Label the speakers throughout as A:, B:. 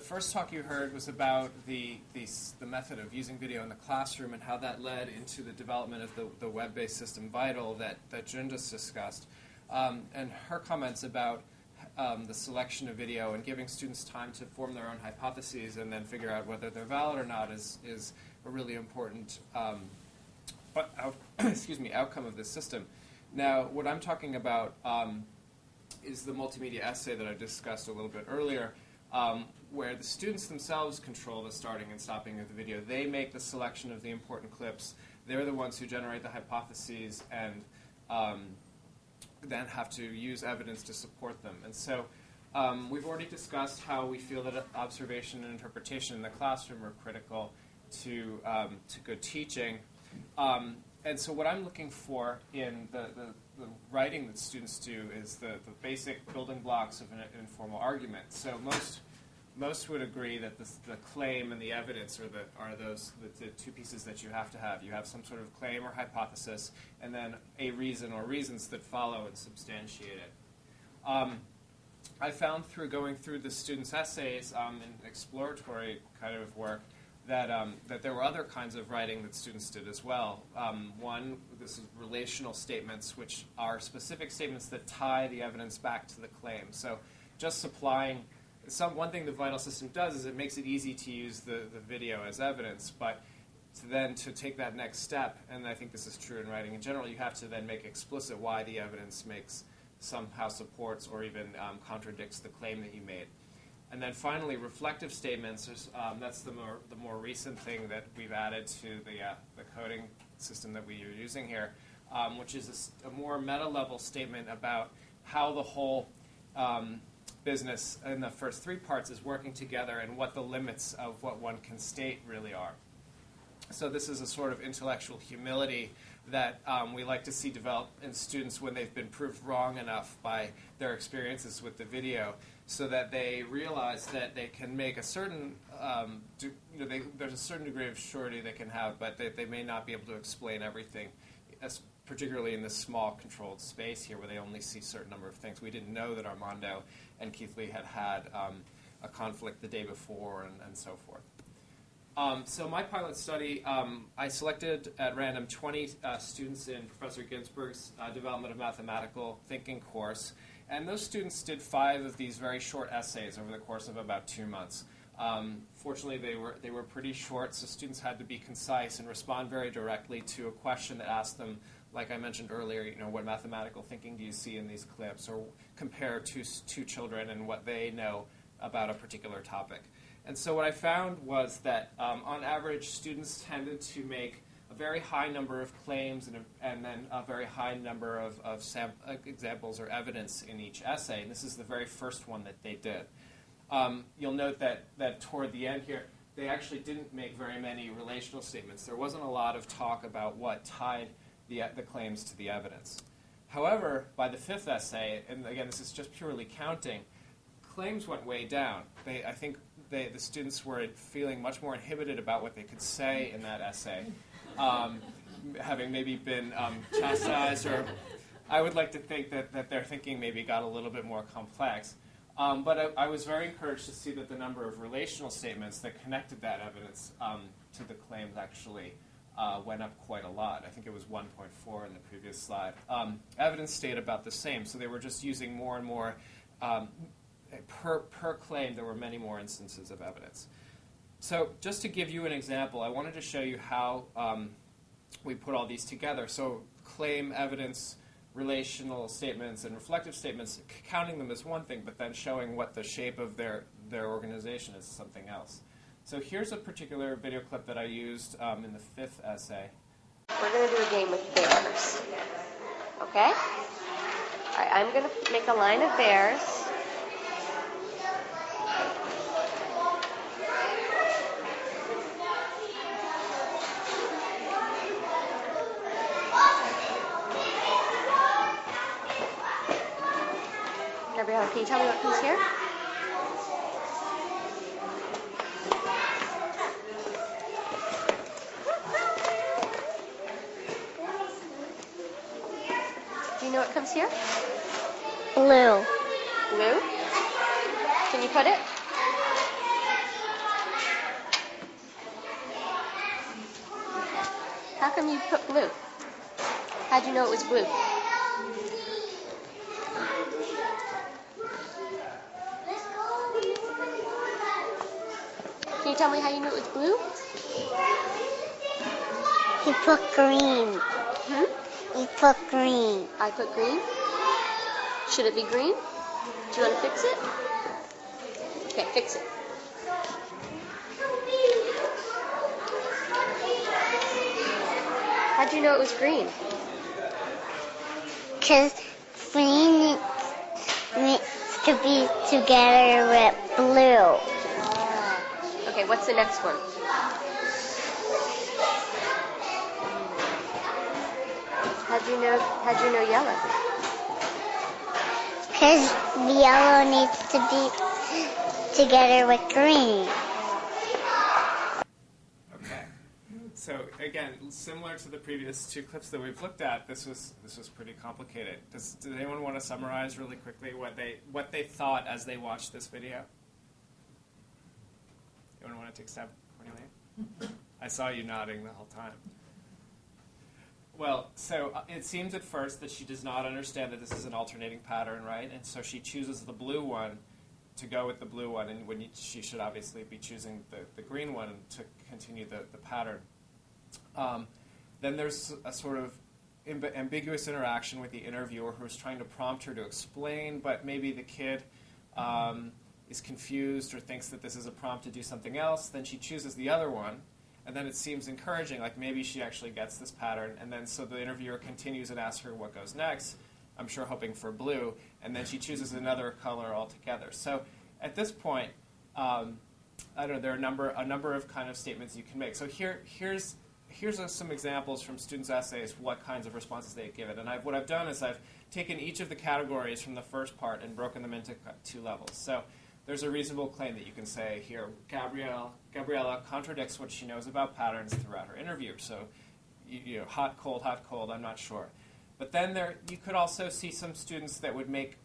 A: first talk you heard was about the method of using video in the classroom and how that led into the development of the web-based system Vital that Jun just discussed. And her comments about the selection of video and giving students time to form their own hypotheses and then figure out whether they're valid or not is a really important outcome of this system. Now, what I'm talking about is the multimedia essay that I discussed a little bit earlier, where the students themselves control the starting and stopping of the video. They make the selection of the important clips. They're the ones who generate the hypotheses and then have to use evidence to support them. And so we've already discussed how we feel that observation and interpretation in the classroom are critical to good teaching. And so what I'm looking for in the writing that students do is the basic building blocks of an informal argument. So most would agree that the claim and the evidence are the two pieces that you have to have. You have some sort of claim or hypothesis, and then a reason or reasons that follow and substantiate it. I found through going through the students' essays and exploratory kind of work that there were other kinds of writing that students did as well. One, this is relational statements, which are specific statements that tie the evidence back to the claim. So just supplying one thing the Vital system does is it makes it easy to use the video as evidence, but to take that next step, and I think this is true in writing in general, you have to then make explicit why the evidence somehow supports or even contradicts the claim that you made. And then finally, reflective statements, that's the more recent thing that we've added to the coding system that we are using here, which is a more meta-level statement about how the whole business in the first three parts is working together and what the limits of what one can state really are. So this is a sort of intellectual humility that we like to see develop in students when they've been proved wrong enough by their experiences with the video, so that they realize that they can make a certain, there's a certain degree of surety they can have, but they may not be able to explain everything, particularly in this small controlled space here where they only see a certain number of things. We didn't know that Armando and Keith Lee had a conflict the day before and so forth. So my pilot study, I selected at random 20 students in Professor Ginsberg's Development of Mathematical Thinking course, and those students did 5 of these very short essays over the course of about 2 months. Fortunately, they were pretty short, so students had to be concise and respond very directly to a question that asked them, like I mentioned earlier, what mathematical thinking do you see in these clips, or compare two children and what they know about a particular topic. And so what I found was that, on average, students tended to make a very high number of claims and then a very high number of examples or evidence in each essay. And this is the very first one that they did. You'll note that toward the end here, they actually didn't make very many relational statements. There wasn't a lot of talk about what tied the claims to the evidence. However, by the 5th essay, and again, this is just purely counting, claims went way down. I think the students were feeling much more inhibited about what they could say in that essay, having maybe been chastised, or I would like to think that their thinking maybe got a little bit more complex. But I was very encouraged to see that the number of relational statements that connected that evidence to the claims actually went up quite a lot. I think it was 1.4 in the previous slide. Evidence stayed about the same, so they were just using more and more per claim. There were many more instances of evidence. So just to give you an example, I wanted to show you how we put all these together. So claim, evidence, relational statements, and reflective statements, counting them as one thing, but then showing what the shape of their organization is something else. So here's a particular video clip that I used in the 5th essay.
B: We're going to do a game with bears. Okay? All right, I'm going to make a line of bears. Gabrielle, can you tell me what comes here? Do you know what comes here?
C: Blue.
B: Blue? Can you put it? How come you put blue? How'd you know it was blue? Can you tell me how you knew it was blue?
C: He put green. He put green.
B: I put green. Should it be green? Do you want to fix it? Okay, fix it. How'd you know it was green?
C: Because green needs to be together with blue.
B: Okay, what's the next one? How'd you know yellow?
C: Because yellow needs to be together with green.
A: Okay. So again, similar to the previous two clips that we've looked at, this was pretty complicated. Does anyone want to summarize really quickly what they thought as they watched this video? Anyone want to take a stab, Cornelia? I saw you nodding the whole time. Well, so it seems at first that she does not understand that this is an alternating pattern, right? And so she chooses the blue one to go with the blue one, and she should obviously be choosing the green one to continue the pattern. Then there's a sort of ambiguous interaction with the interviewer who is trying to prompt her to explain, but maybe the kid is confused or thinks that this is a prompt to do something else. Then she chooses the other one. And then it seems encouraging, like maybe she actually gets this pattern. And then so the interviewer continues and asks her what goes next, I'm sure hoping for blue. And then she chooses another color altogether. So at this point, I don't know, there are a number of kind of statements you can make. So here's some examples from students' essays, what kinds of responses they've given. And what I've done is I've taken each of the categories from the first part and broken them into two levels. So there's a reasonable claim that you can say here, Gabriella contradicts what she knows about patterns throughout her interview. So, hot, cold, I'm not sure. But then you could also see some students that would make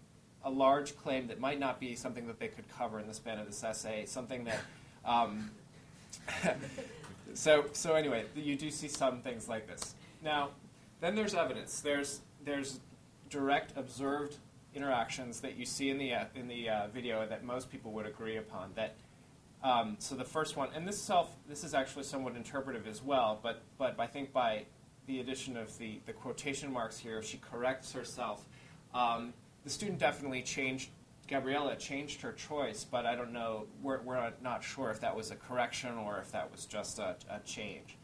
A: a large claim that might not be something that they could cover in the span of this essay, something that... So anyway, you do see some things like this. Now, then there's evidence. There's direct observed interactions that you see in the video that most people would agree upon. So the first one, and this is actually somewhat interpretive as well, but I think by the addition of the quotation marks here, she corrects herself. The student definitely Gabriella changed her choice, but I don't know, we're not sure if that was a correction or if that was just a change.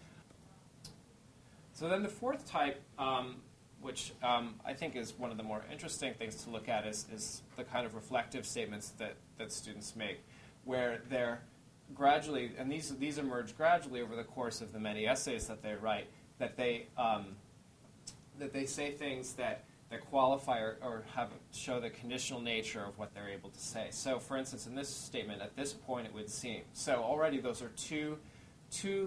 A: So then the fourth type, which I think is one of the more interesting things to look at, is the kind of reflective statements that students make, where they're gradually, and these emerge gradually over the course of the many essays that they write, that they say things that qualify or show the conditional nature of what they're able to say. So, for instance, in this statement, at this point it would seem. So already those are two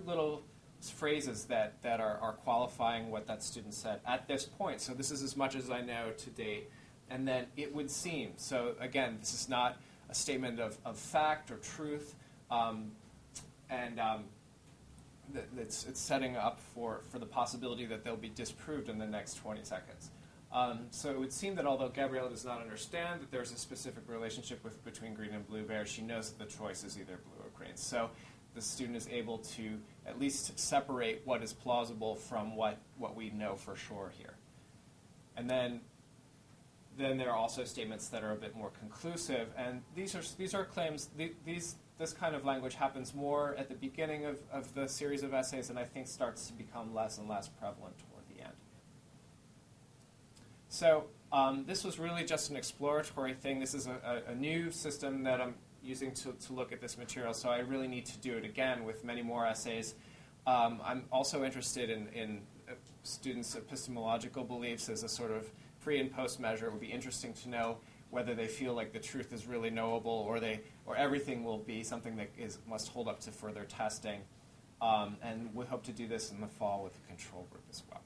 A: little phrases that are qualifying what that student said at this point. So this is as much as I know to date. And then it would seem. So again, this is not a statement of fact or truth, it's setting up for the possibility that they'll be disproved in the next 20 seconds. So it would seem that although Gabriella does not understand that there's a specific relationship between green and blue bears, she knows that the choice is either blue or green. So the student is able to at least separate what is plausible from what we know for sure here. And then there are also statements that are a bit more conclusive, and these are claims. This kind of language happens more at the beginning of the series of essays, and I think starts to become less and less prevalent toward the end. So this was really just an exploratory thing. This is a new system that I'm using to look at this material, so I really need to do it again with many more essays. I'm also interested in students' epistemological beliefs as a sort of pre and post measure. It would be interesting to know whether they feel like the truth is really knowable, or everything will be something that must hold up to further testing. And we hope to do this in the fall with the control group as well.